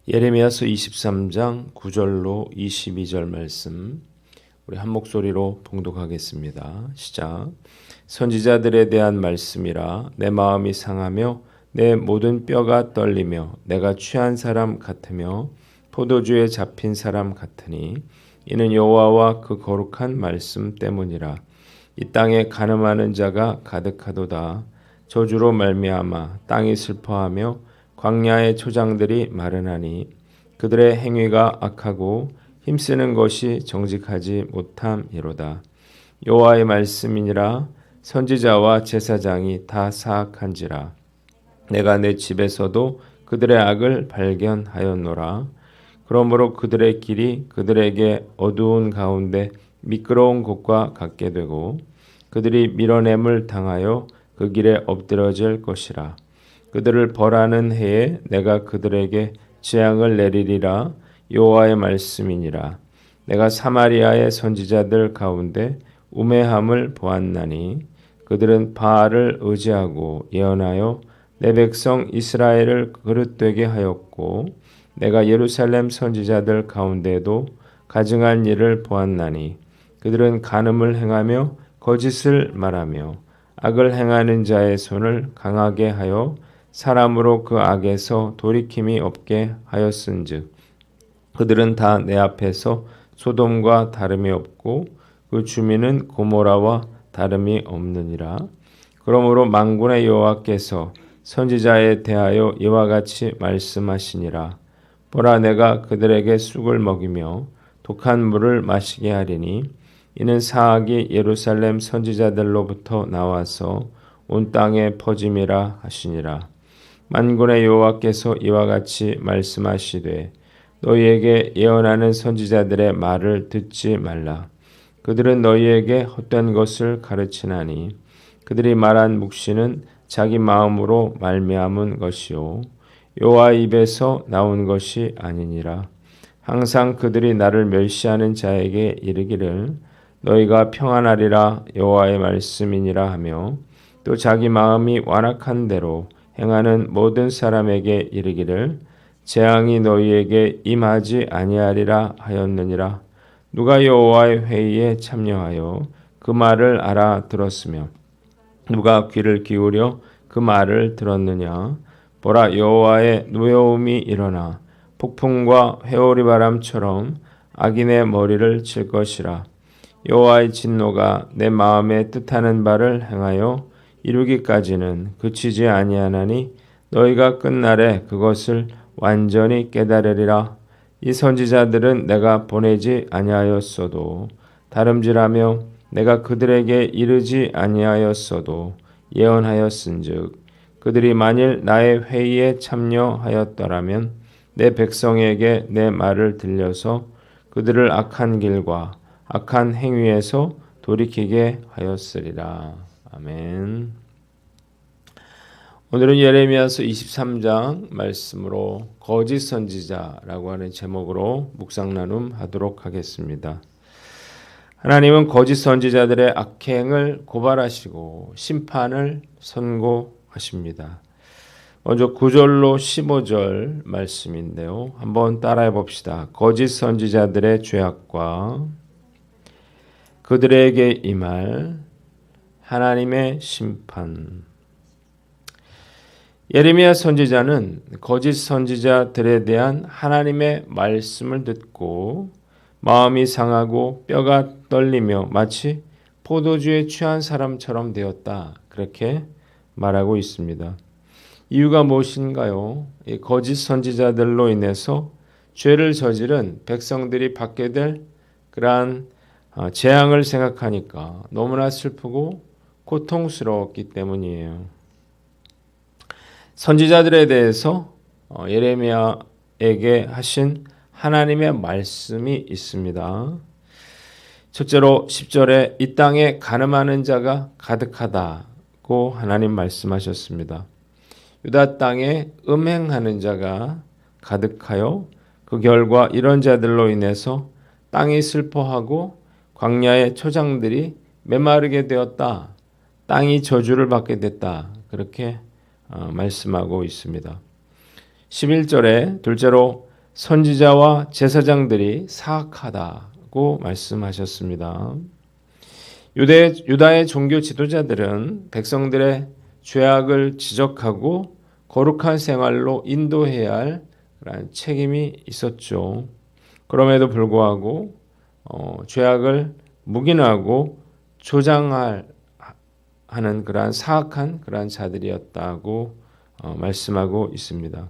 예레미야서 23장 9절로 22절 말씀 우리 한 목소리로 봉독하겠습니다. 시작. 선지자들에 대한 말씀이라 내 마음이 상하며 내 모든 뼈가 떨리며 내가 취한 사람 같으며 포도주에 잡힌 사람 같으니 이는 여호와와 그 거룩한 말씀 때문이라. 이 땅에 간음하는 자가 가득하도다. 저주로 말미암아 땅이 슬퍼하며 광야의 초장들이 마르나니 그들의 행위가 악하고 힘쓰는 것이 정직하지 못함이로다. 여호와의 말씀이니라. 선지자와 제사장이 다 사악한지라. 내가 내 집에서도 그들의 악을 발견하였노라. 그러므로 그들의 길이 그들에게 어두운 가운데 미끄러운 곳과 같게 되고 그들이 밀어냄을 당하여 그 길에 엎드러질 것이라. 그들을 벌하는 해에 내가 그들에게 재앙을 내리리라. 여호와의 말씀이니라. 내가 사마리아의 선지자들 가운데 우매함을 보았나니 그들은 바알을 의지하고 예언하여 내 백성 이스라엘을 그릇되게 하였고 내가 예루살렘 선지자들 가운데도 가증한 일을 보았나니 그들은 간음을 행하며 거짓을 말하며 악을 행하는 자의 손을 강하게 하여 사람으로 그 악에서 돌이킴이 없게 하였은즉 그들은 다 내 앞에서 소돔과 다름이 없고 그 주민은 고모라와 다름이 없느니라. 그러므로 만군의 여호와께서 선지자에 대하여 이와 같이 말씀하시니라. 보라, 내가 그들에게 쑥을 먹이며 독한 물을 마시게 하리니 이는 사악이 예루살렘 선지자들로부터 나와서 온 땅에 퍼짐이라 하시니라. 만군의 여호와께서 이와 같이 말씀하시되 너희에게 예언하는 선지자들의 말을 듣지 말라. 그들은 너희에게 헛된 것을 가르치나니 그들이 말한 묵시는 자기 마음으로 말미암은 것이요 여호와 입에서 나온 것이 아니니라. 항상 그들이 나를 멸시하는 자에게 이르기를 너희가 평안하리라 여호와의 말씀이니라 하며 또 자기 마음이 완악한 대로 행하는 모든 사람에게 이르기를 재앙이 너희에게 임하지 아니하리라 하였느니라. 누가 여호와의 회의에 참여하여 그 말을 알아들었으며 누가 귀를 기울여 그 말을 들었느냐. 보라, 여호와의 노여움이 일어나 폭풍과 회오리 바람처럼 악인의 머리를 칠 것이라. 여호와의 진노가 내 마음에 뜻하는 바를 행하여 이루기까지는 그치지 아니하나니 너희가 끝날에 그것을 완전히 깨달으리라. 이 선지자들은 내가 보내지 아니하였어도 다름질하며 내가 그들에게 이르지 아니하였어도 예언하였은즉 그들이 만일 나의 회의에 참여하였더라면 내 백성에게 내 말을 들려서 그들을 악한 길과 악한 행위에서 돌이키게 하였으리라. 아멘. 오늘은 예레미야서 23장 말씀으로 거짓 선지자라고 하는 제목으로 묵상 나눔하도록 하겠습니다. 하나님은 거짓 선지자들의 악행을 고발하시고 심판을 선고하십니다. 먼저 9절로 15절 말씀인데요. 한번 따라해 봅시다. 거짓 선지자들의 죄악과 그들에게 임할 하나님의 심판. 예레미야 선지자는 거짓 선지자들에 대한 하나님의 말씀을 듣고 마음이 상하고 뼈가 떨리며 마치 포도주에 취한 사람처럼 되었다. 그렇게 말하고 있습니다. 이유가 무엇인가요? 이 거짓 선지자들로 인해서 죄를 저지른 백성들이 받게 될 그러한 재앙을 생각하니까 너무나 슬프고 고통스러웠기 때문이에요. 선지자들에 대해서 예레미야에게 하신 하나님의 말씀이 있습니다. 첫째로 10절에 이 땅에 간음하는 자가 가득하다고 하나님 말씀하셨습니다. 유다 땅에 음행하는 자가 가득하여 그 결과 이런 자들로 인해서 땅이 슬퍼하고 광야의 초장들이 메마르게 되었다. 땅이 저주를 받게 됐다. 그렇게 말씀하고 있습니다. 11절에 둘째로 선지자와 제사장들이 사악하다고 말씀하셨습니다. 유다의 종교 지도자들은 백성들의 죄악을 지적하고 거룩한 생활로 인도해야 할 그런 책임이 있었죠. 그럼에도 불구하고 죄악을 묵인하고 조장하는 그러한 사악한 그러한 자들이었다고 말씀하고 있습니다.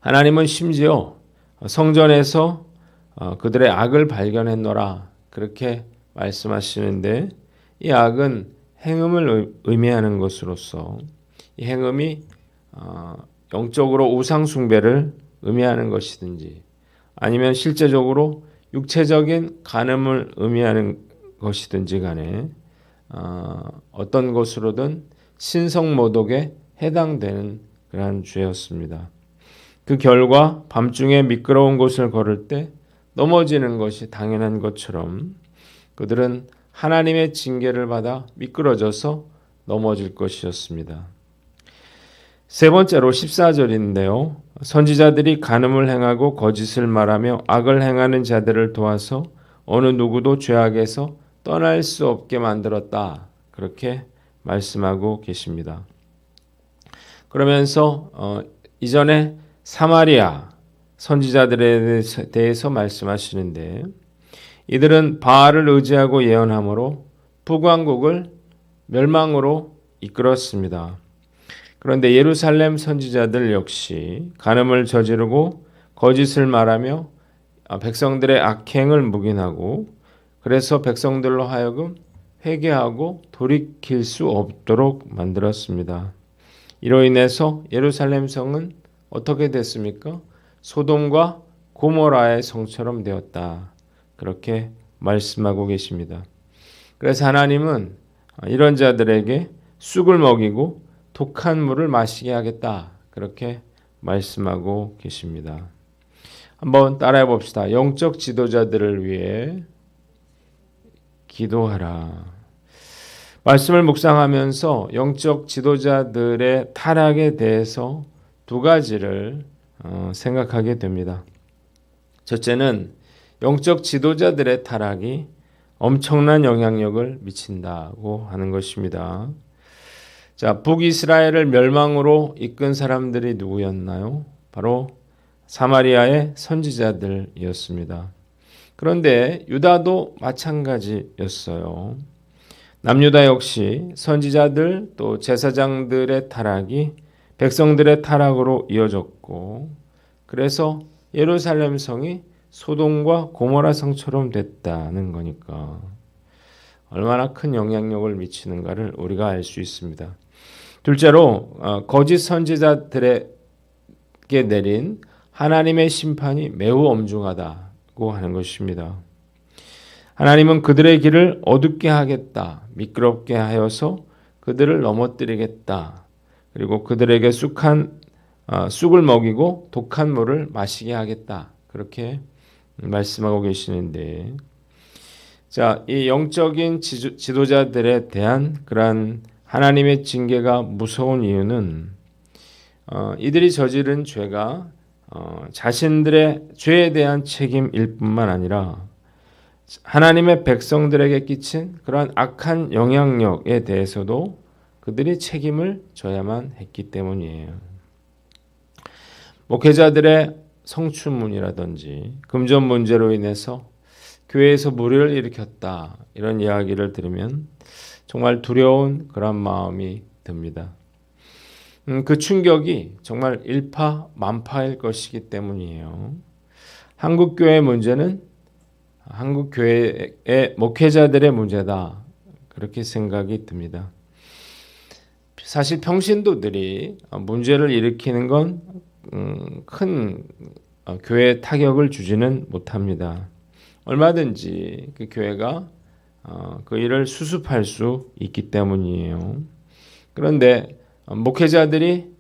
하나님은 심지어 성전에서 그들의 악을 발견했노라 그렇게 말씀하시는데, 이 악은 행음을 의미하는 것으로서 이 행음이 영적으로 우상 숭배를 의미하는 것이든지 아니면 실제적으로 육체적인 간음을 의미하는 것이든지 간에 어떤 것으로든 신성모독에 해당되는 그러한 죄였습니다. 그 결과 밤중에 미끄러운 곳을 걸을 때 넘어지는 것이 당연한 것처럼 그들은 하나님의 징계를 받아 미끄러져서 넘어질 것이었습니다. 세 번째로 14절인데요. 선지자들이 간음을 행하고 거짓을 말하며 악을 행하는 자들을 도와서 어느 누구도 죄악에서 떠날 수 없게 만들었다. 그렇게 말씀하고 계십니다. 그러면서 이전에 사마리아 선지자들에 대해서 말씀하시는데, 이들은 바알을 의지하고 예언함으로 북왕국을 멸망으로 이끌었습니다. 그런데 예루살렘 선지자들 역시 간음을 저지르고 거짓을 말하며 백성들의 악행을 묵인하고, 그래서 백성들로 하여금 회개하고 돌이킬 수 없도록 만들었습니다. 이로 인해서 예루살렘 성은 어떻게 됐습니까? 소돔과 고모라의 성처럼 되었다. 그렇게 말씀하고 계십니다. 그래서 하나님은 이런 자들에게 쑥을 먹이고 독한 물을 마시게 하겠다. 그렇게 말씀하고 계십니다. 한번 따라해 봅시다. 영적 지도자들을 위해 기도하라. 말씀을 묵상하면서 영적 지도자들의 타락에 대해서 두 가지를 생각하게 됩니다. 첫째는 영적 지도자들의 타락이 엄청난 영향력을 미친다고 하는 것입니다. 자, 북이스라엘을 멸망으로 이끈 사람들이 누구였나요? 바로 사마리아의 선지자들이었습니다. 그런데 유다도 마찬가지였어요. 남유다 역시 선지자들 또 제사장들의 타락이 백성들의 타락으로 이어졌고, 그래서 예루살렘 성이 소돔과 고모라 성처럼 됐다는 거니까 얼마나 큰 영향력을 미치는가를 우리가 알 수 있습니다. 둘째로 거짓 선지자들에게 내린 하나님의 심판이 매우 엄중하다고 하는 것입니다. 하나님은 그들의 길을 어둡게 하겠다, 미끄럽게 하여서 그들을 넘어뜨리겠다, 그리고 그들에게 쑥을 먹이고 독한 물을 마시게 하겠다, 그렇게 말씀하고 계시는데, 자, 이 영적인 지도자들에 대한 그러한 하나님의 징계가 무서운 이유는 이들이 저지른 죄가 자신들의 죄에 대한 책임일 뿐만 아니라 하나님의 백성들에게 끼친 그러한 악한 영향력에 대해서도 그들이 책임을 져야만 했기 때문이에요. 목회자들의 성추문이라든지 금전 문제로 인해서 교회에서 무리를 일으켰다, 이런 이야기를 들으면 정말 두려운 그런 마음이 듭니다. 그 충격이 정말 일파만파일 것이기 때문이에요. 한국교회의 문제는 한국교회의 목회자들의 문제다, 그렇게 생각이 듭니다. 사실 평신도들이 문제를 일으키는 건 큰 교회에 타격을 주지는 못합니다. 얼마든지 그 교회가 그 일을 수습할 수 있기 때문이에요. 그런데 목회자들이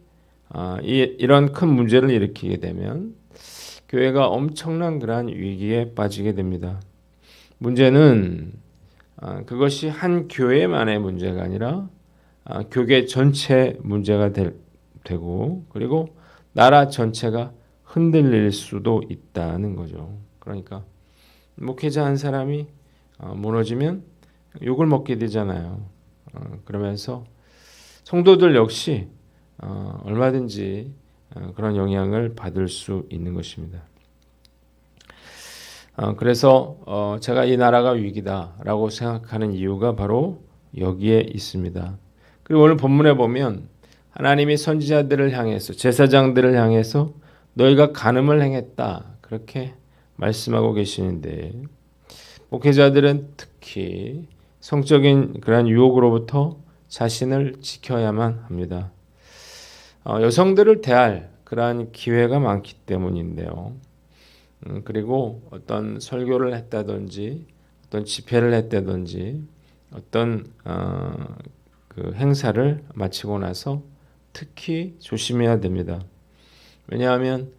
이런 큰 문제를 일으키게 되면 교회가 엄청난 그러한 위기에 빠지게 됩니다. 문제는 그것이 한 교회만의 문제가 아니라 교계 전체 문제가 되고, 그리고 나라 전체가 흔들릴 수도 있다는 거죠. 그러니까 목회자 한 사람이 무너지면 욕을 먹게 되잖아요. 그러면서 성도들 역시 얼마든지 그런 영향을 받을 수 있는 것입니다. 그래서 제가 이 나라가 위기다라고 생각하는 이유가 바로 여기에 있습니다. 그리고 오늘 본문에 보면 하나님이 선지자들을 향해서 제사장들을 향해서 너희가 간음을 행했다 그렇게 말씀하고 계시는데 목회자들은 특히 성적인 그러한 유혹으로부터 자신을 지켜야만 합니다. 여성들을 대할 그러한 기회가 많기 때문인데요. 그리고 어떤 설교를 했다든지 어떤 집회를 했다든지 어떤 그 행사를 마치고 나서 특히 조심해야 됩니다. 왜냐하면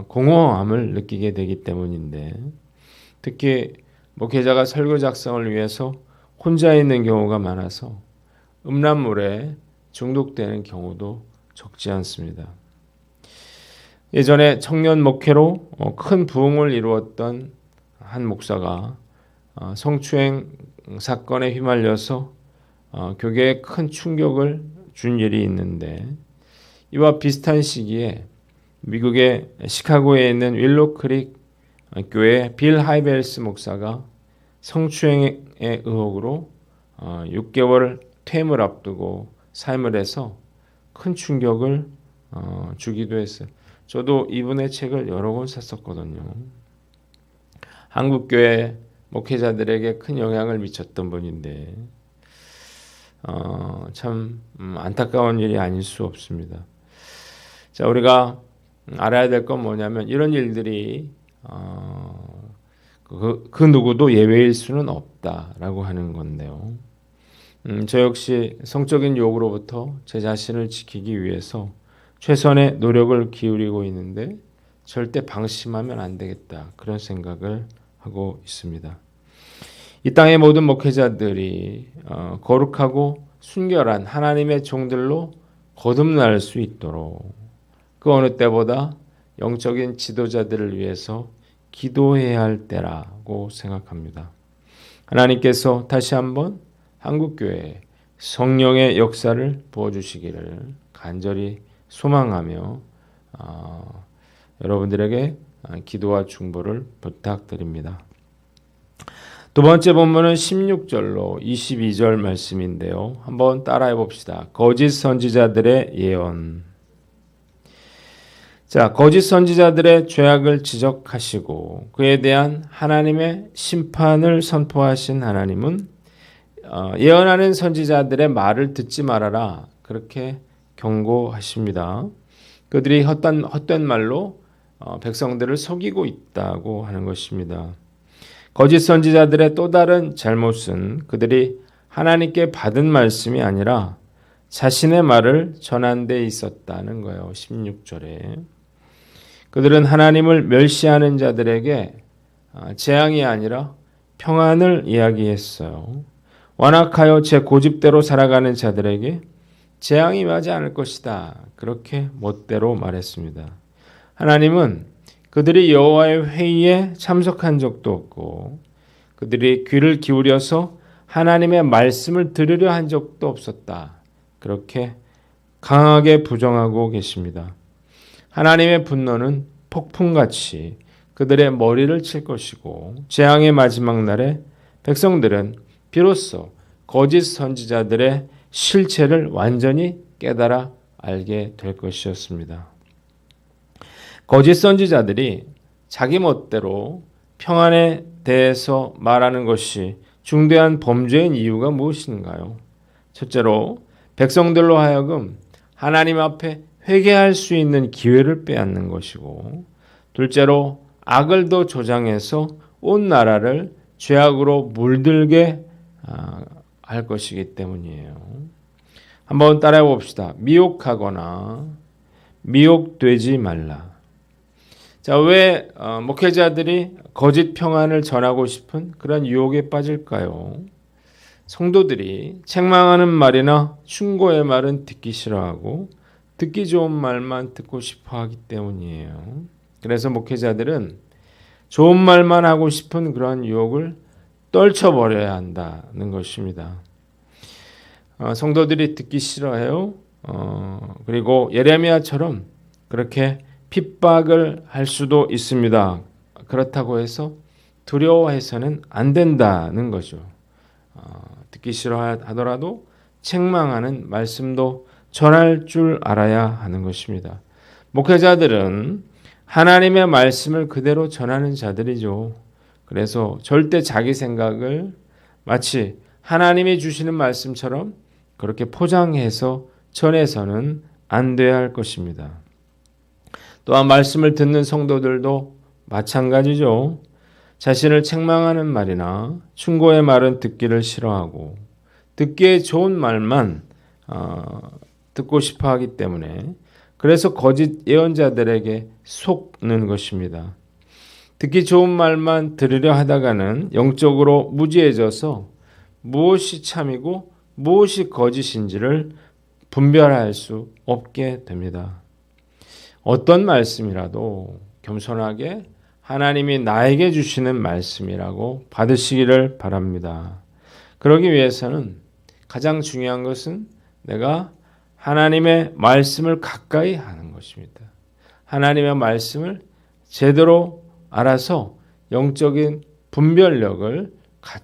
공허함을 느끼게 되기 때문인데 특히 목회자가 설교 작성을 위해서 혼자 있는 경우가 많아서 음란물에 중독되는 경우도 적지 않습니다. 예전에 청년 목회로 큰 부흥을 이루었던 한 목사가 성추행 사건에 휘말려서 교계에 큰 충격을 준 일이 있는데 이와 비슷한 시기에 미국의 시카고에 있는 윌로크릭 교회 빌 하이벨스 목사가 성추행의 의혹으로 6개월 퇴임을 앞두고 사임을 해서 큰 충격을 주기도 했어요. 저도 이분의 책을 여러 권 샀었거든요. 한국교회 목회자들에게 큰 영향을 미쳤던 분인데 참 안타까운 일이 아닐 수 없습니다. 자, 우리가 알아야 될 건 뭐냐면 이런 일들이 그 누구도 예외일 수는 없다라고 하는 건데요. 저 역시 성적인 유혹으로부터 제 자신을 지키기 위해서 최선의 노력을 기울이고 있는데 절대 방심하면 안 되겠다 그런 생각을 하고 있습니다. 이 땅의 모든 목회자들이 거룩하고 순결한 하나님의 종들로 거듭날 수 있도록 그 어느 때보다 영적인 지도자들을 위해서 기도해야 할 때라고 생각합니다. 하나님께서 다시 한번 한국교회에 성령의 역사를 부어주시기를 간절히 소망하며 여러분들에게 기도와 중보를 부탁드립니다. 두 번째 본문은 16절로 22절 말씀인데요. 한번 따라해 봅시다. 거짓 선지자들의 예언. 자, 거짓 선지자들의 죄악을 지적하시고 그에 대한 하나님의 심판을 선포하신 하나님은 예언하는 선지자들의 말을 듣지 말아라 그렇게 경고하십니다. 그들이 헛된 말로 백성들을 속이고 있다고 하는 것입니다. 거짓 선지자들의 또 다른 잘못은 그들이 하나님께 받은 말씀이 아니라 자신의 말을 전한 데 있었다는 거예요. 16절에. 그들은 하나님을 멸시하는 자들에게 재앙이 아니라 평안을 이야기했어요. 완악하여 제 고집대로 살아가는 자들에게 재앙이 임하지 않을 것이다. 그렇게 멋대로 말했습니다. 하나님은 그들이 여호와의 회의에 참석한 적도 없고 그들이 귀를 기울여서 하나님의 말씀을 들으려 한 적도 없었다. 그렇게 강하게 부정하고 계십니다. 하나님의 분노는 폭풍같이 그들의 머리를 칠 것이고 재앙의 마지막 날에 백성들은 비로소 거짓 선지자들의 실체를 완전히 깨달아 알게 될 것이었습니다. 거짓 선지자들이 자기 멋대로 평안에 대해서 말하는 것이 중대한 범죄인 이유가 무엇인가요? 첫째로 백성들로 하여금 하나님 앞에 회개할 수 있는 기회를 빼앗는 것이고 둘째로 악을 더 조장해서 온 나라를 죄악으로 물들게 할 것이기 때문이에요. 한번 따라해 봅시다. 미혹하거나 미혹되지 말라. 자, 왜 목회자들이 거짓 평안을 전하고 싶은 그런 유혹에 빠질까요? 성도들이 책망하는 말이나 충고의 말은 듣기 싫어하고 듣기 좋은 말만 듣고 싶어 하기 때문이에요. 그래서 목회자들은 좋은 말만 하고 싶은 그런 유혹을 떨쳐버려야 한다는 것입니다. 성도들이 듣기 싫어해요. 그리고 예레미야처럼 그렇게 핍박을 할 수도 있습니다. 그렇다고 해서 두려워해서는 안 된다는 거죠. 듣기 싫어하더라도 책망하는 말씀도 전할 줄 알아야 하는 것입니다. 목회자들은 하나님의 말씀을 그대로 전하는 자들이죠. 그래서 절대 자기 생각을 마치 하나님이 주시는 말씀처럼 그렇게 포장해서 전해서는 안 돼야 할 것입니다. 또한 말씀을 듣는 성도들도 마찬가지죠. 자신을 책망하는 말이나 충고의 말은 듣기를 싫어하고 듣기에 좋은 말만 듣고 싶어 하기 때문에 그래서 거짓 예언자들에게 속는 것입니다. 듣기 좋은 말만 들으려 하다가는 영적으로 무지해져서 무엇이 참이고 무엇이 거짓인지를 분별할 수 없게 됩니다. 어떤 말씀이라도 겸손하게 하나님이 나에게 주시는 말씀이라고 받으시기를 바랍니다. 그러기 위해서는 가장 중요한 것은 내가 하나님의 말씀을 가까이 하는 것입니다. 하나님의 말씀을 제대로 알아서 영적인 분별력을